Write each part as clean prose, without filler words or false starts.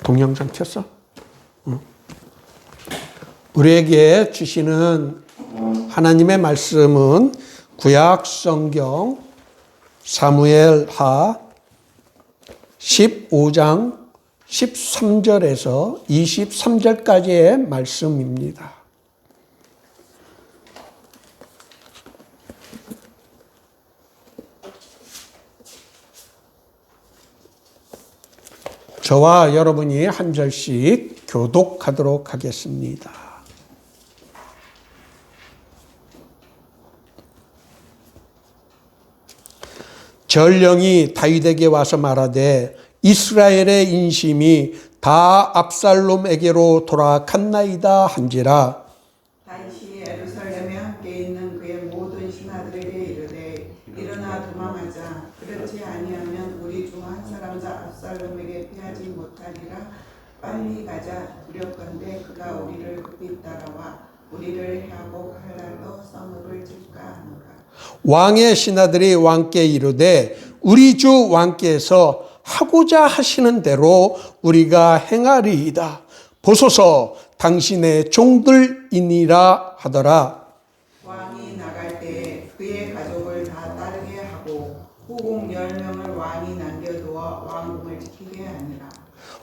동영상 켰어? 우리에게 주시는 하나님의 말씀은 구약 성경 사무엘하 15장 13절에서 23절까지의 말씀입니다. 저와 여러분이 한 절씩 교독하도록 하겠습니다. 전령이 다윗에게 와서 말하되 이스라엘의 인심이 다 압살롬에게로 돌아갔나이다 한지라. 다윗이 예루살렘에 함께 있는 그의 모든 신하들에게 이르되 일어나 도망하자. 그렇지 아니하면 우리 중 한 사람도 압살롬에게 피하지 못하리라. 빨리 가자. 두렵건대 그가 우리를 급히 따라와 우리를 해하고 칼날로 성읍을 칠까 하노라. 왕의 신하들이 왕께 이르되 우리 주 왕께서 하고자 하시는 대로 우리가 행하리이다. 보소서 당신의 종들이니라 하더라. 왕이 나갈 때에 그의 가족을 다 따르게 하고 후궁 10명을 왕이 남겨두어 왕궁을 지키게 하니라.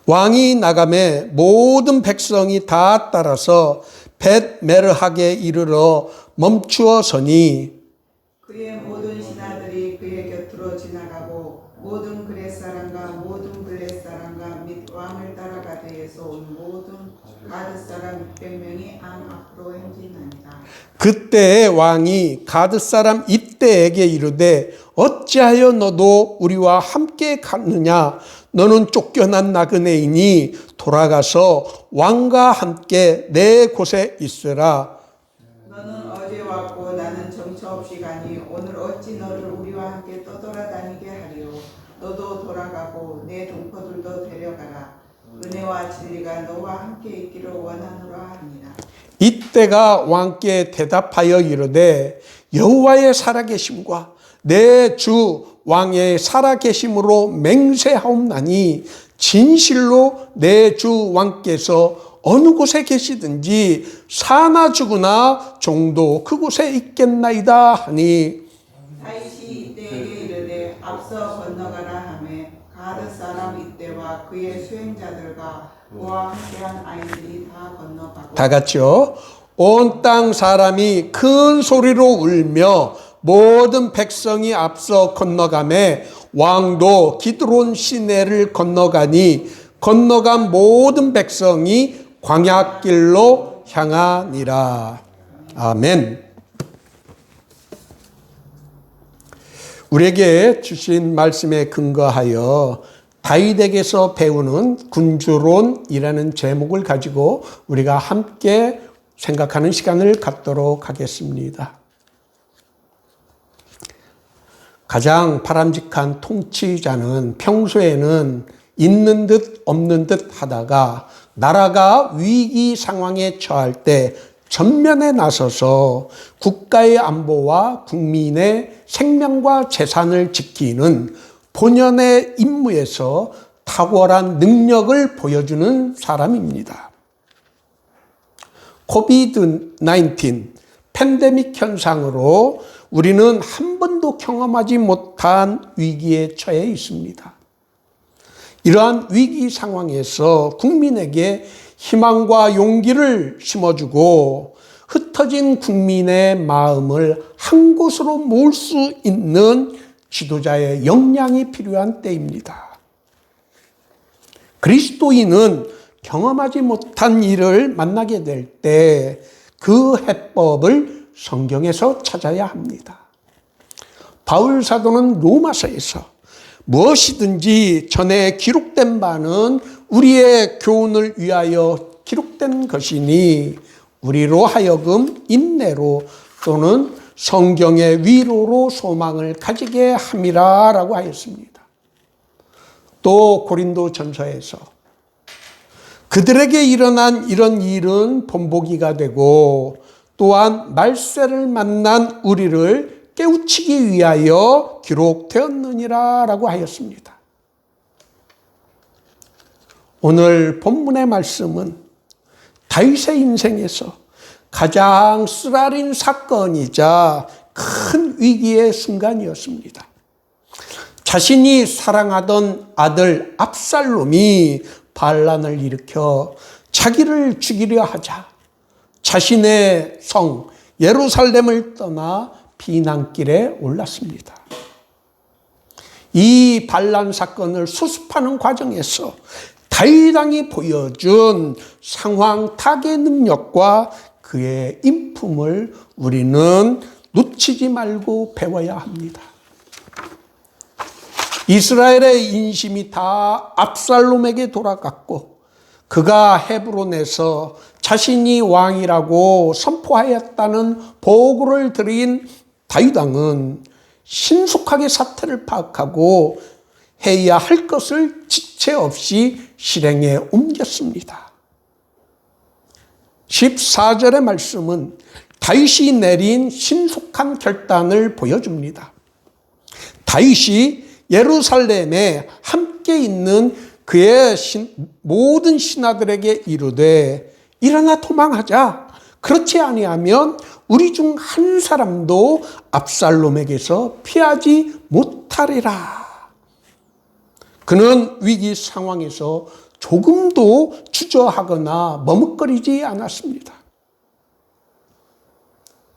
왕이 나가매 모든 백성이 다 따라서 벳메르하게 이르러 멈추어 서니 그의 모든 신하들이 그의 곁으로 지나가고 모든 그렛 사람과 모든 블렛 사람과 및 왕을 따라가되에서 온 모든 가드 사람 600명이 왕 앞으로 행진하니라. 그때 왕이 가드 사람 입대에게 이르되 어찌하여 너도 우리와 함께 갔느냐? 너는 쫓겨난 나그네이니 돌아가서 왕과 함께 내 곳에 있으라. 너는 어제 왔고 나는 정처 없이 가니 오늘 어찌 너를 우리와 함께 떠돌아다니게 하리요. 너도 돌아가고 내 동포들도 데려가라. 은혜와 진리가 너와 함께 있기를 원하노라 하니라. 이때가 왕께 대답하여 이르되 여호와의 살아계심과 내 주 왕의 살아계심으로 맹세하옵나니 진실로 내 주 왕께서 어느 곳에 계시든지 사나 죽으나 종도 그곳에 있겠나이다 하니 다윗이 이때에게 이르되 앞서 건너가라 하매 가드 사람 이때와 그의 수행자들과 그와 함께한 아이들이 다 건너가고 다 같이요. 온 땅 사람이 큰 소리로 울며 모든 백성이 앞서 건너가매 왕도 기드론 시내를 건너가니 건너간 모든 백성이 광야길로 향하니라. 아멘. 우리에게 주신 말씀에 근거하여 다윗에게서 배우는 군주론이라는 제목을 가지고 우리가 함께 생각하는 시간을 갖도록 하겠습니다. 가장 바람직한 통치자는 평소에는 있는 듯 없는 듯 하다가 나라가 위기 상황에 처할 때 전면에 나서서 국가의 안보와 국민의 생명과 재산을 지키는 본연의 임무에서 탁월한 능력을 보여주는 사람입니다. 코비드-19 팬데믹 현상으로 우리는 한 번도 경험하지 못한 위기에 처해 있습니다. 이러한 위기 상황에서 국민에게 희망과 용기를 심어주고 흩어진 국민의 마음을 한 곳으로 모을 수 있는 지도자의 역량이 필요한 때입니다. 그리스도인은 경험하지 못한 일을 만나게 될 때 그 해법을 성경에서 찾아야 합니다. 바울 사도는 로마서에서 무엇이든지 전에 기록된 바는 우리의 교훈을 위하여 기록된 것이니 우리로 하여금 인내로 또는 성경의 위로로 소망을 가지게 함이라 라고 하였습니다. 또 고린도 전서에서 그들에게 일어난 이런 일은 본보기가 되고 또한 말세를 만난 우리를 깨우치기 위하여 기록되었느니라 라고 하였습니다. 오늘 본문의 말씀은 다윗의 인생에서 가장 쓰라린 사건이자 큰 위기의 순간이었습니다. 자신이 사랑하던 아들 압살롬이 반란을 일으켜 자기를 죽이려 하자 자신의 성 예루살렘을 떠나 피난길에 올랐습니다. 이 반란 사건을 수습하는 과정에서 다윗 왕이 보여준 상황 타개 능력과 그의 인품을 우리는 놓치지 말고 배워야 합니다. 이스라엘의 인심이 다 압살롬에게 돌아갔고 그가 헤브론에서 자신이 왕이라고 선포하였다는 보고를 들은 다윗 왕은 신속하게 사태를 파악하고 해야 할 것을 지체 없이 실행에 옮겼습니다. 14절의 말씀은 다윗이 내린 신속한 결단을 보여줍니다. 다윗이 예루살렘에 함께 있는 그의 모든 신하들에게 이르되 일어나 도망하자. 그렇지 아니하면 우리 중 한 사람도 압살롬에게서 피하지 못하리라. 그는 위기 상황에서 조금도 주저하거나 머뭇거리지 않았습니다.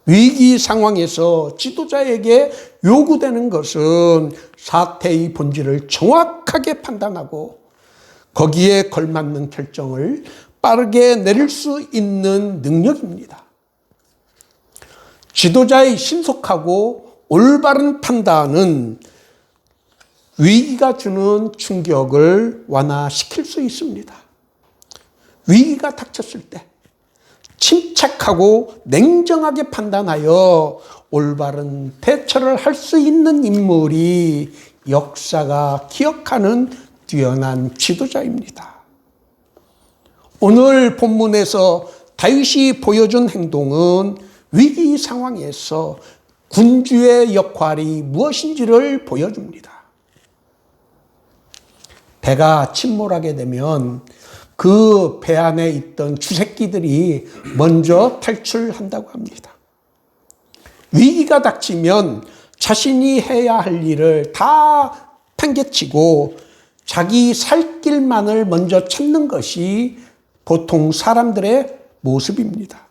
위기 상황에서 지도자에게 요구되는 것은 사태의 본질을 정확하게 판단하고 거기에 걸맞는 결정을 빠르게 내릴 수 있는 능력입니다. 지도자의 신속하고 올바른 판단은 위기가 주는 충격을 완화시킬 수 있습니다. 위기가 닥쳤을 때 침착하고 냉정하게 판단하여 올바른 대처를 할 수 있는 인물이 역사가 기억하는 뛰어난 지도자입니다. 오늘 본문에서 다윗이 보여준 행동은 위기 상황에서 군주의 역할이 무엇인지를 보여줍니다. 배가 침몰하게 되면 그 배 안에 있던 주새끼들이 먼저 탈출한다고 합니다. 위기가 닥치면 자신이 해야 할 일을 다 팽개치고 자기 살 길만을 먼저 찾는 것이 보통 사람들의 모습입니다.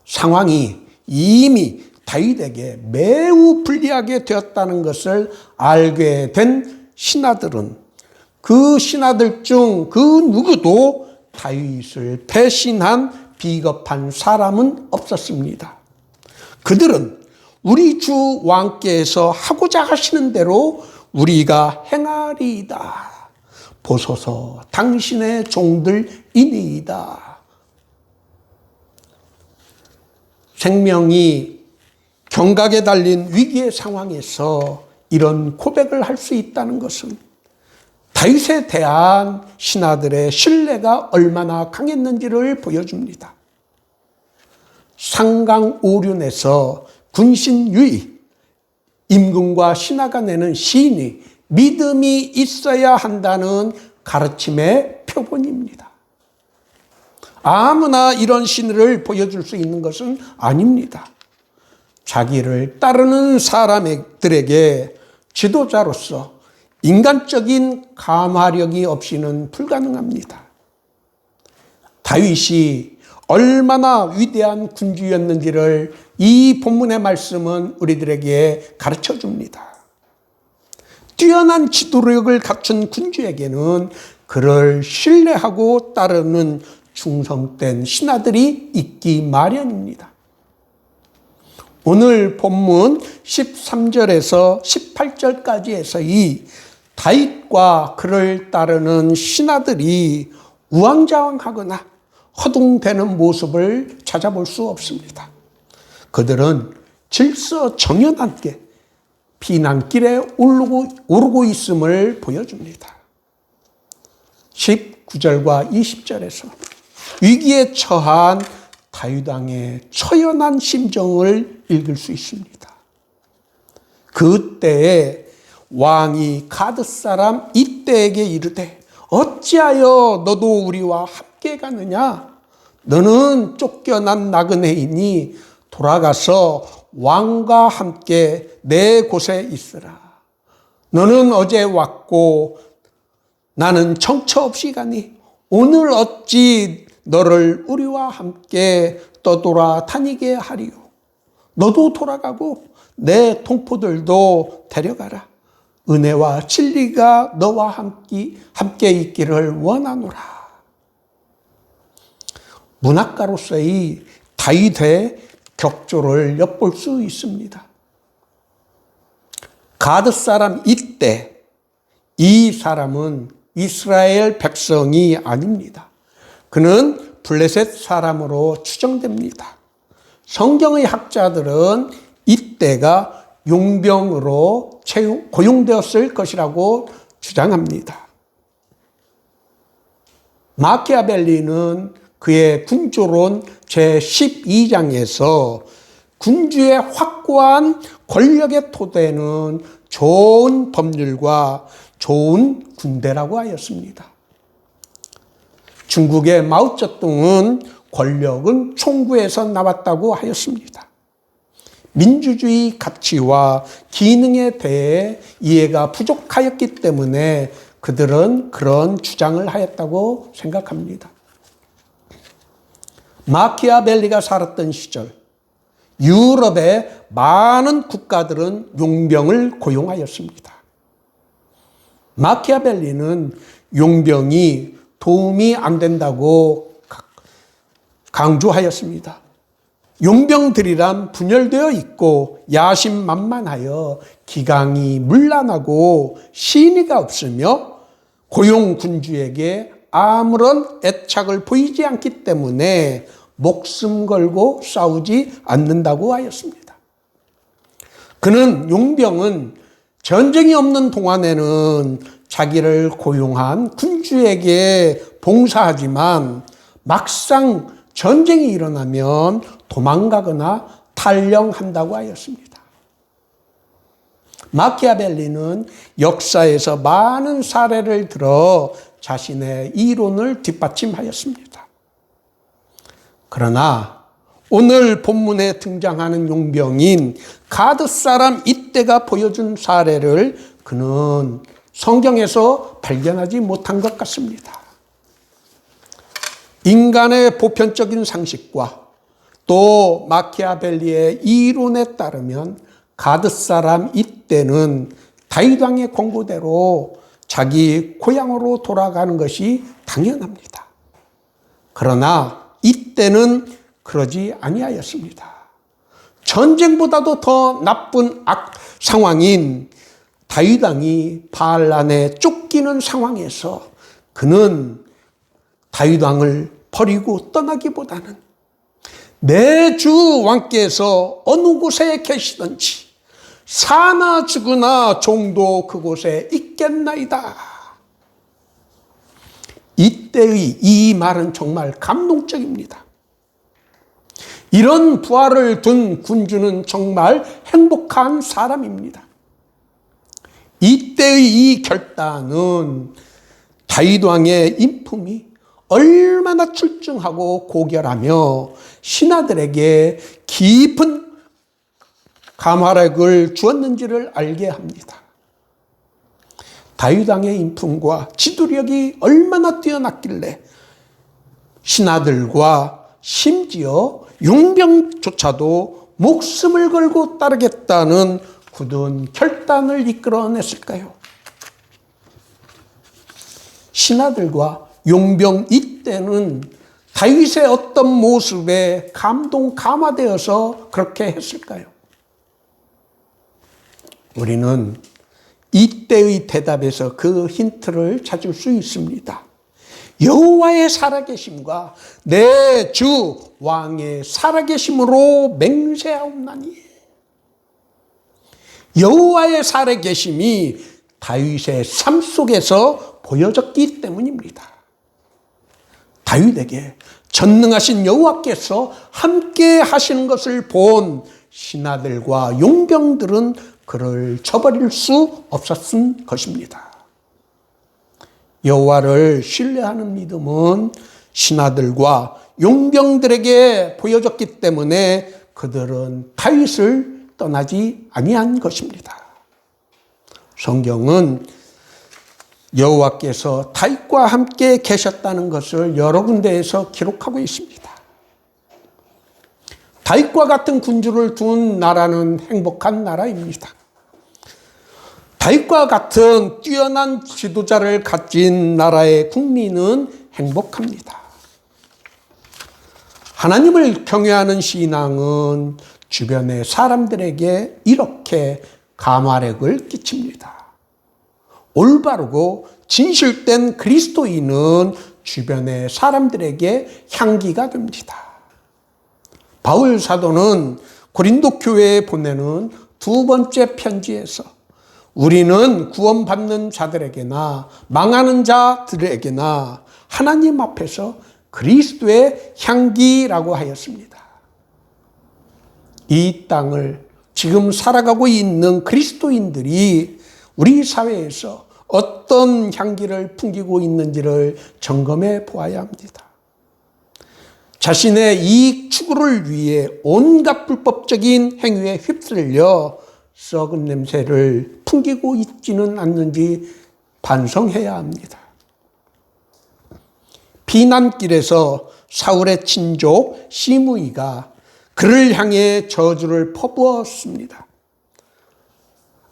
상황이 이미 다윗에게 매우 불리하게 되었다는 것을 알게 된 신하들은 그 신하들 중 그 누구도 다윗을 배신한 비겁한 사람은 없었습니다. 그들은 우리 주 왕께서 하고자 하시는 대로 우리가 행하리이다. 보소서 당신의 종들이니이다. 생명이 경각에 달린 위기의 상황에서 이런 고백을 할 수 있다는 것은 다윗에 대한 신하들의 신뢰가 얼마나 강했는지를 보여줍니다. 상강오륜에서 군신유의, 임금과 신하가 내는 시인이 믿음이 있어야 한다는 가르침의 표본입니다. 아무나 이런 신을 보여줄 수 있는 것은 아닙니다. 자기를 따르는 사람들에게 지도자로서 인간적인 감화력이 없이는 불가능합니다. 다윗이 얼마나 위대한 군주였는지를 이 본문의 말씀은 우리들에게 가르쳐 줍니다. 뛰어난 지도력을 갖춘 군주에게는 그를 신뢰하고 따르는 충성된 신하들이 있기 마련입니다. 오늘 본문 13절에서 18절까지에서 이 다윗과 그를 따르는 신하들이 우왕좌왕하거나 허둥대는 모습을 찾아볼 수 없습니다. 그들은 질서정연하게 피난길에 오르고 있음을 보여줍니다. 19절과 20절에서 위기에 처한 다윗 왕의 처연한 심정을 읽을 수 있습니다. 그때에 왕이 가드 사람 이때에게 이르되 어찌하여 너도 우리와 함께 가느냐? 너는 쫓겨난 나그네이니 돌아가서 왕과 함께 내 곳에 있으라. 너는 어제 왔고 나는 정처 없이 가니 오늘 어찌 너를 우리와 함께 떠돌아 다니게 하리요. 너도 돌아가고 내 동포들도 데려가라. 은혜와 진리가 너와 함께 있기를 원하노라. 문학가로서의 다윗의 격조를 엿볼 수 있습니다. 가드 사람 이때, 이 사람은 이스라엘 백성이 아닙니다. 그는 블레셋 사람으로 추정됩니다. 성경의 학자들은 이때가 용병으로 고용되었을 것이라고 주장합니다. 마키아벨리는 그의 군조론 제12장에서 군주의 확고한 권력의 토대는 좋은 법률과 좋은 군대라고 하였습니다. 중국의 마오쩌둥은 권력은 총구에서 나왔다고 하였습니다. 민주주의 가치와 기능에 대해 이해가 부족하였기 때문에 그들은 그런 주장을 하였다고 생각합니다. 마키아벨리가 살았던 시절 유럽의 많은 국가들은 용병을 고용하였습니다. 마키아벨리는 용병이 도움이 안 된다고 강조하였습니다. 용병들이란 분열되어 있고 야심만만하여 기강이 문란하고 신의가 없으며 고용 군주에게 아무런 애착을 보이지 않기 때문에 목숨 걸고 싸우지 않는다고 하였습니다. 그는 용병은 전쟁이 없는 동안에는 자기를 고용한 군주에게 봉사하지만 막상 전쟁이 일어나면 도망가거나 탈영한다고 하였습니다. 마키아벨리는 역사에서 많은 사례를 들어 자신의 이론을 뒷받침하였습니다. 그러나 오늘 본문에 등장하는 용병인 가드 사람 이때가 보여준 사례를 그는 성경에서 발견하지 못한 것 같습니다. 인간의 보편적인 상식과 또 마키아벨리의 이론에 따르면 가드 사람 이때는 다윗 왕의 권고대로 자기 고향으로 돌아가는 것이 당연합니다. 그러나 이때는 그러지 아니하였습니다. 전쟁보다도 더 나쁜 상황인 다윗 왕이 바알란에 쫓기는 상황에서 그는 다윗 왕을 버리고 떠나기보다는 내 주 왕께서 어느 곳에 계시든지 사나 죽으나 종도 그곳에 있겠나이다. 이때의 이 말은 정말 감동적입니다. 이런 부하를 둔 군주는 정말 행복한 사람입니다. 이때의 이 결단은 다윗 왕의 인품이 얼마나 출중하고 고결하며 신하들에게 깊은 감화력을 주었는지를 알게 합니다. 다윗 왕의 인품과 지도력이 얼마나 뛰어났길래 신하들과 심지어 용병조차도 목숨을 걸고 따르겠다는 굳은 결단을 이끌어냈을까요? 신하들과 용병 이때는 다윗의 어떤 모습에 감동감화되어서 그렇게 했을까요? 우리는 이때의 대답에서 그 힌트를 찾을 수 있습니다. 여호와의 살아계심과 내 주 왕의 살아계심으로 맹세하옵나니. 여호와의 살아계심이 다윗의 삶 속에서 보여졌기 때문입니다. 다윗에게 전능하신 여호와께서 함께 하시는 것을 본 신하들과 용병들은 그를 저버릴 수 없었은 것입니다. 여호와를 신뢰하는 믿음은 신하들과 용병들에게 보여졌기 때문에 그들은 다윗을 떠나지 아니한 것입니다. 성경은 여호와께서 다윗과 함께 계셨다는 것을 여러 군데에서 기록하고 있습니다. 다윗과 같은 군주를 둔 나라는 행복한 나라입니다. 다윗과 같은 뛰어난 지도자를 가진 나라의 국민은 행복합니다. 하나님을 경외하는 신앙은 주변의 사람들에게 이렇게 감화력을 끼칩니다. 올바르고 진실된 그리스도인은 주변의 사람들에게 향기가 됩니다. 바울 사도는 고린도 교회에 보내는 두 번째 편지에서 우리는 구원받는 자들에게나 망하는 자들에게나 하나님 앞에서 그리스도의 향기라고 하였습니다. 이 땅을 지금 살아가고 있는 그리스도인들이 우리 사회에서 어떤 향기를 풍기고 있는지를 점검해 보아야 합니다. 자신의 이익 추구를 위해 온갖 불법적인 행위에 휩쓸려 썩은 냄새를 풍기고 있지는 않는지 반성해야 합니다. 피난길에서 사울의 친족 시므이가 그를 향해 저주를 퍼부었습니다.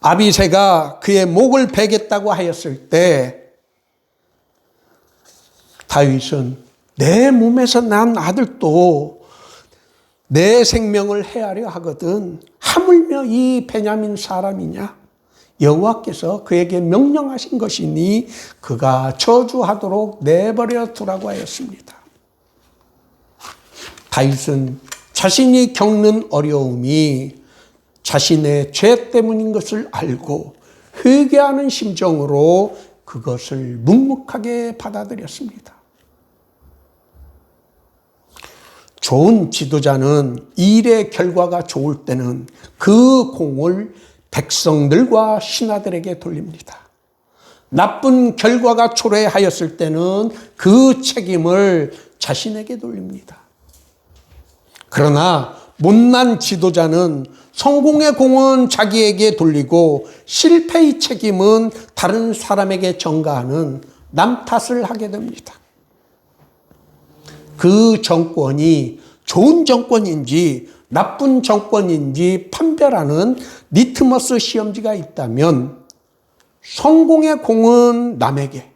아비새가 그의 목을 베겠다고 하였을 때 다윗은 내 몸에서 난 아들도 내 생명을 해하려 하거든 하물며 이 베냐민 사람이냐? 여호와께서 그에게 명령하신 것이니 그가 저주하도록 내버려 두라고 하였습니다. 다윗은 자신이 겪는 어려움이 자신의 죄 때문인 것을 알고 회개하는 심정으로 그것을 묵묵하게 받아들였습니다. 좋은 지도자는 일의 결과가 좋을 때는 그 공을 백성들과 신하들에게 돌립니다. 나쁜 결과가 초래하였을 때는 그 책임을 자신에게 돌립니다. 그러나 못난 지도자는 성공의 공은 자기에게 돌리고 실패의 책임은 다른 사람에게 전가하는 남 탓을 하게 됩니다. 그 정권이 좋은 정권인지 나쁜 정권인지 판별하는 리트머스 시험지가 있다면 성공의 공은 남에게,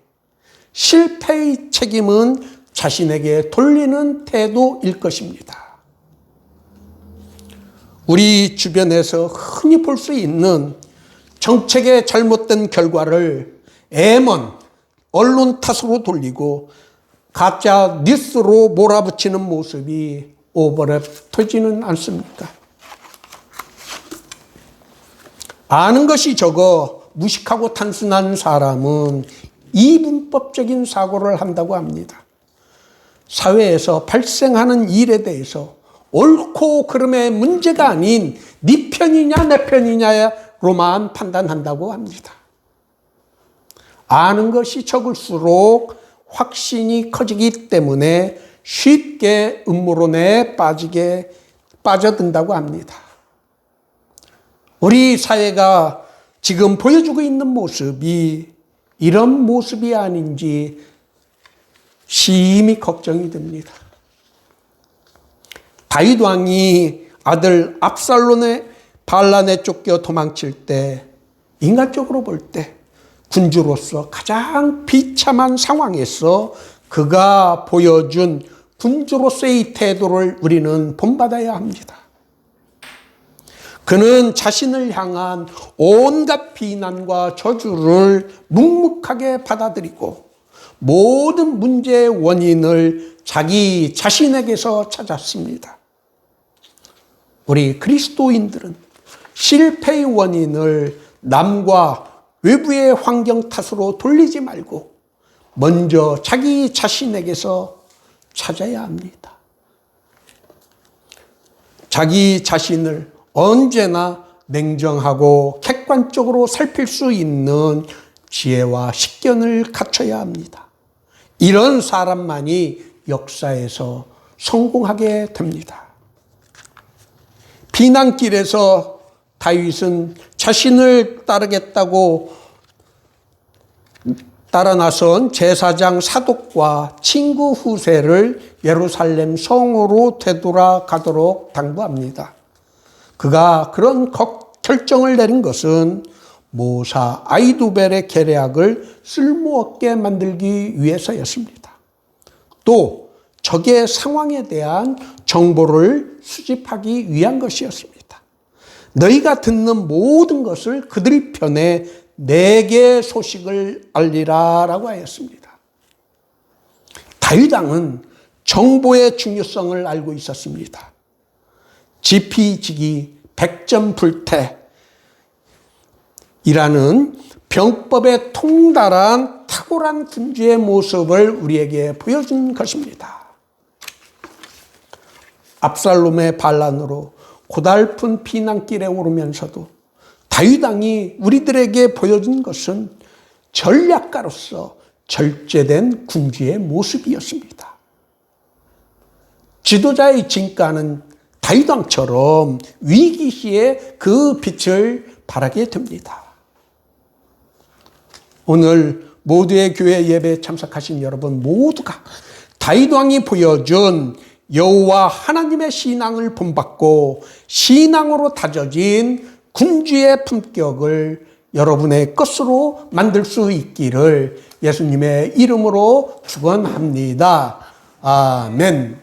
실패의 책임은 자신에게 돌리는 태도일 것입니다. 우리 주변에서 흔히 볼 수 있는 정책의 잘못된 결과를 애먼 언론 탓으로 돌리고 가짜 뉴스로 몰아붙이는 모습이 오버랩되지는 않습니까? 아는 것이 적어 무식하고 단순한 사람은 이분법적인 사고를 한다고 합니다. 사회에서 발생하는 일에 대해서 옳고 그름의 문제가 아닌 네 편이냐 내 편이냐로만 판단한다고 합니다. 아는 것이 적을수록 확신이 커지기 때문에 쉽게 음모론에 빠져든다고 합니다. 우리 사회가 지금 보여주고 있는 모습이 이런 모습이 아닌지 심히 걱정이 됩니다. 다윗 왕이 아들 압살롬의 반란에 쫓겨 도망칠 때 인간적으로 볼 때 군주로서 가장 비참한 상황에서 그가 보여준 군주로서의 태도를 우리는 본받아야 합니다. 그는 자신을 향한 온갖 비난과 저주를 묵묵하게 받아들이고 모든 문제의 원인을 자기 자신에게서 찾았습니다. 우리 그리스도인들은 실패의 원인을 남과 외부의 환경 탓으로 돌리지 말고 먼저 자기 자신에게서 찾아야 합니다. 자기 자신을 언제나 냉정하고 객관적으로 살필 수 있는 지혜와 식견을 갖춰야 합니다. 이런 사람만이 역사에서 성공하게 됩니다. 비난길에서 다윗은 자신을 따르겠다고 따라 나선 제사장 사독과 친구 후세를 예루살렘 성으로 되돌아가도록 당부합니다. 그가 그런 결정을 내린 것은 모사 아히두벨의 계략을 쓸모없게 만들기 위해서였습니다. 또 적의 상황에 대한 정보를 수집하기 위한 것이었습니다. 너희가 듣는 모든 것을 그들 편에 내게 소식을 알리라 라고 하였습니다. 다윗 왕은 정보의 중요성을 알고 있었습니다. 지피지기 백전불태이라는 병법에 통달한 탁월한 군주의 모습을 우리에게 보여준 것입니다. 압살롬의 반란으로 고달픈 피난길에 오르면서도 다윗 왕이 우리들에게 보여준 것은 전략가로서 절제된 군주의 모습이었습니다. 지도자의 진가는 다윗 왕처럼 위기 시에 그 빛을 발하게 됩니다. 오늘 모두의 교회 예배에 참석하신 여러분 모두가 다윗 왕이 보여준 여호와 하나님의 신앙을 본받고 신앙으로 다져진 군주의 품격을 여러분의 것으로 만들 수 있기를 예수님의 이름으로 축원합니다. 아멘.